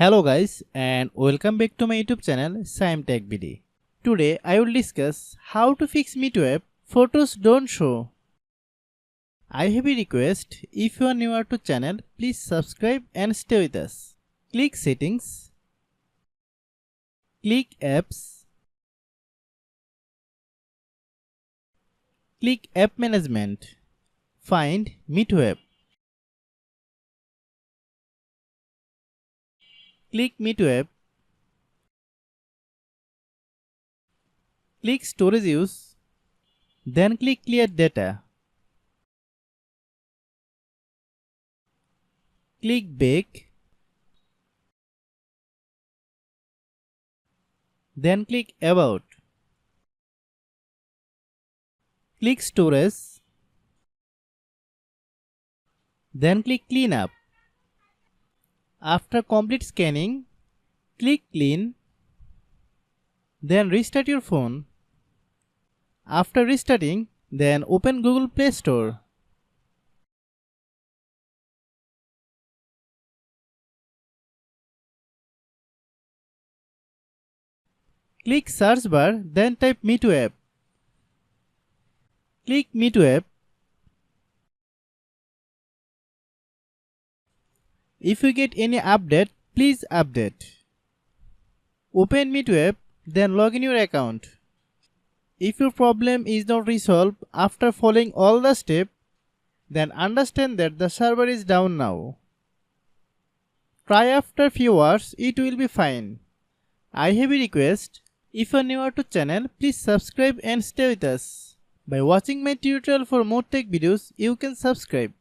Hello guys and welcome back to my YouTube channel Shaem Tech BD. Today I will discuss how to fix MEETO app photos don't show. I have a request, if you are newer to channel, please subscribe and stay with us. Click settings, click apps, click app management, find MEETO app. Click MEETO app, click storage use, then click clear data. Click back, then click about. Click storage, then click clean up. After complete scanning, click clean, then restart your phone. After restarting, then open Google Play Store. Click search bar, then type MEETO app. Click MEETO app. If you get any update, please update. Open MEETO app, then log in your account. If your problem is not resolved after following all the steps, then understand that the server is down now. Try after few hours, it will be fine. I have a request, if you are newer to channel, please subscribe and stay with us. By watching my tutorial for more tech videos, you can subscribe.